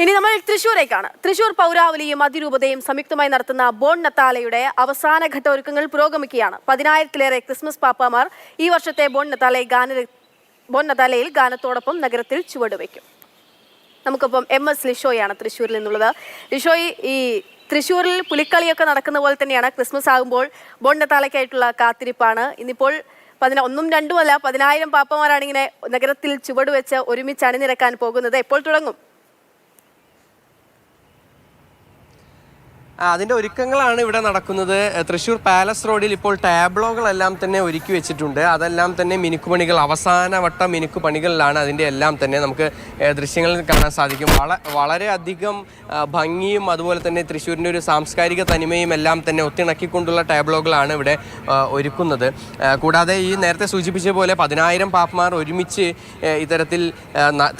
ഇനി നമ്മൾ തൃശ്ശൂരേക്കാണ്. തൃശ്ശൂർ പൗരാവലിയും അതിരൂപതയും സംയുക്തമായി നടത്തുന്ന ബോൺ നത്താലയുടെ അവസാനഘട്ട ഒരുക്കങ്ങൾ പുരോഗമിക്കുകയാണ്. 10,000-ലേറെ ക്രിസ്മസ് പാപ്പാമാർ ഈ വർഷത്തെ ബോൺ നത്താലയിൽ ഗാനത്തോടൊപ്പം നഗരത്തിൽ ചുവടുവെക്കും. നമുക്കൊപ്പം MS ലിഷോയാണ് തൃശ്ശൂരിൽ നിന്നുള്ളത്. ലിഷോയ്, ഈ തൃശ്ശൂരിൽ പുലിക്കളിയൊക്കെ നടക്കുന്ന പോലെ തന്നെയാണ് ക്രിസ്മസ് ആകുമ്പോൾ ബോൺ നത്താലയ്ക്കായിട്ടുള്ള കാത്തിരിപ്പാണ്. ഇന്നിപ്പോൾ 1ഉം 2ഉം അല്ല 10,000 പാപ്പമാരാണ് ഇങ്ങനെ നഗരത്തിൽ ചുവടുവെച്ച് ഒരുമിച്ച് അണിനിരക്കാൻ പോകുന്നത്. എപ്പോൾ തുടങ്ങും? അതിൻ്റെ ഒരുക്കങ്ങളാണ് ഇവിടെ നടക്കുന്നത്. തൃശ്ശൂർ പാലസ് റോഡിൽ ഇപ്പോൾ ടാബ്ലോകളെല്ലാം തന്നെ ഒരുക്കി വെച്ചിട്ടുണ്ട്. അതെല്ലാം തന്നെ മിനുക്കുപണികൾ, അവസാനവട്ട മിനുക്കുപണികളിലാണ്. അതിൻ്റെ എല്ലാം തന്നെ നമുക്ക് ദൃശ്യങ്ങളിൽ കാണാൻ സാധിക്കും. വളരെയധികം ഭംഗിയും അതുപോലെ തന്നെ തൃശ്ശൂരിൻ്റെ ഒരു സാംസ്കാരിക തനിമയും എല്ലാം തന്നെ ഒത്തിണക്കിക്കൊണ്ടുള്ള ടാബ്ലോകളാണ് ഇവിടെ ഒരുക്കുന്നത്. കൂടാതെ ഈ നേരത്തെ സൂചിപ്പിച്ച പോലെ 10,000 പാപ്പമാർ ഒരുമിച്ച് ഇത്തരത്തിൽ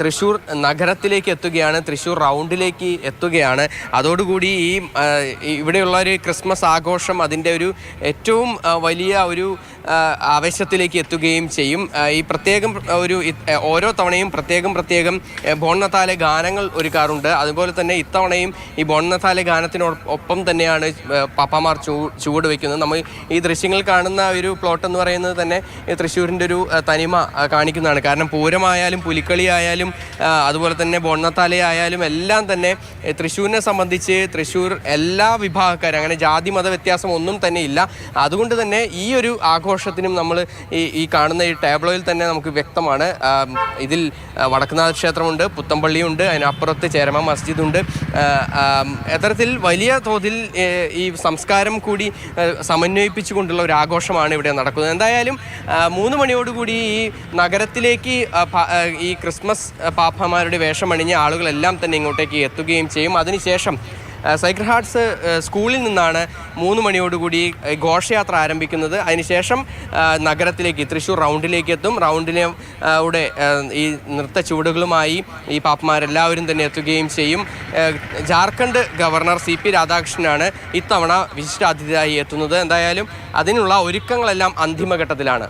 തൃശ്ശൂർ നഗരത്തിലേക്ക് എത്തുകയാണ്, തൃശ്ശൂർ റൗണ്ടിലേക്ക് എത്തുകയാണ്. അതോടുകൂടി ഇവിടെയുള്ള ഒരു ക്രിസ്മസ് ആഘോഷം അതിൻ്റെ ഒരു ഏറ്റവും വലിയ ഒരു ആവേശത്തിലേക്ക് എത്തുകയും ചെയ്യും. ഈ പ്രത്യേകം ഓരോ തവണയും പ്രത്യേകം ബോൺ നത്താലെ ഗാനങ്ങൾ ഒരുക്കാറുണ്ട്. അതുപോലെ തന്നെ ഇത്തവണയും ഈ ബോൺ നത്താലെ ഗാനത്തിനൊപ്പം തന്നെയാണ് പാപ്പാമാർ ചുവട് വയ്ക്കുന്നത്. നമ്മൾ ഈ ദൃശ്യങ്ങൾ കാണുന്ന ഒരു പ്ലോട്ട് എന്ന് പറയുന്നത് തന്നെ തൃശ്ശൂരിൻ്റെ ഒരു തനിമ കാണിക്കുന്നതാണ്. കാരണം പൂരമായാലും പുലിക്കളി ആയാലും അതുപോലെ തന്നെ ബോൺ നത്താലെ ആയാലും എല്ലാം തന്നെ തൃശ്ശൂരിനെ സംബന്ധിച്ച് തൃശ്ശൂർ എല്ലാ വിഭാഗക്കാരും, അങ്ങനെ ജാതി മത വ്യത്യാസം ഒന്നും തന്നെ ഇല്ല. അതുകൊണ്ട് തന്നെ ഈ ഒരു ആഘോഷത്തിനും നമ്മൾ ഈ കാണുന്ന ഈ ടാബ്ലോയിൽ തന്നെ നമുക്ക് വ്യക്തമാണ്. ഇതിൽ വടക്കുന്നാഥ ക്ഷേത്രമുണ്ട്, പുത്തമ്പള്ളിയുണ്ട്, അതിനപ്പുറത്ത് ചേരമ മസ്ജിദുണ്ട്. അത്തരത്തിൽ വലിയ തോതിൽ ഈ സംസ്കാരം കൂടി സമന്വയിപ്പിച്ചുകൊണ്ടുള്ള ഒരു ആഘോഷമാണ് ഇവിടെ നടക്കുന്നത്. എന്തായാലും 3 മണിയോടുകൂടി ഈ നഗരത്തിലേക്ക് ഈ ക്രിസ്മസ് പാപ്പമാരുടെ വേഷമണിഞ്ഞ ആളുകളെല്ലാം തന്നെ ഇങ്ങോട്ടേക്ക് എത്തുകയും ചെയ്യും. അതിനുശേഷം സൈക്രഡ് ഹാർട്ട്സ് സ്കൂളിൽ നിന്നാണ് 3 മണിയോടുകൂടി ഘോഷയാത്ര ആരംഭിക്കുന്നത്. അതിനുശേഷം നഗരത്തിലേക്ക് തൃശ്ശൂർ റൗണ്ടിലേക്ക് എത്തും. റൗണ്ടിലൂടെ ഈ നൃത്ത ചുവടുകളുമായി ഈ പാപ്പമാരെല്ലാവരും തന്നെ എത്തുകയും ചെയ്യും. ജാർഖണ്ഡ് ഗവർണർ CP രാധാകൃഷ്ണനാണ് ഇത്തവണ വിശിഷ്ടാതിഥിയായി എത്തുന്നത്. എന്തായാലും അതിനുള്ള ഒരുക്കങ്ങളെല്ലാം അന്തിമഘട്ടത്തിലാണ്.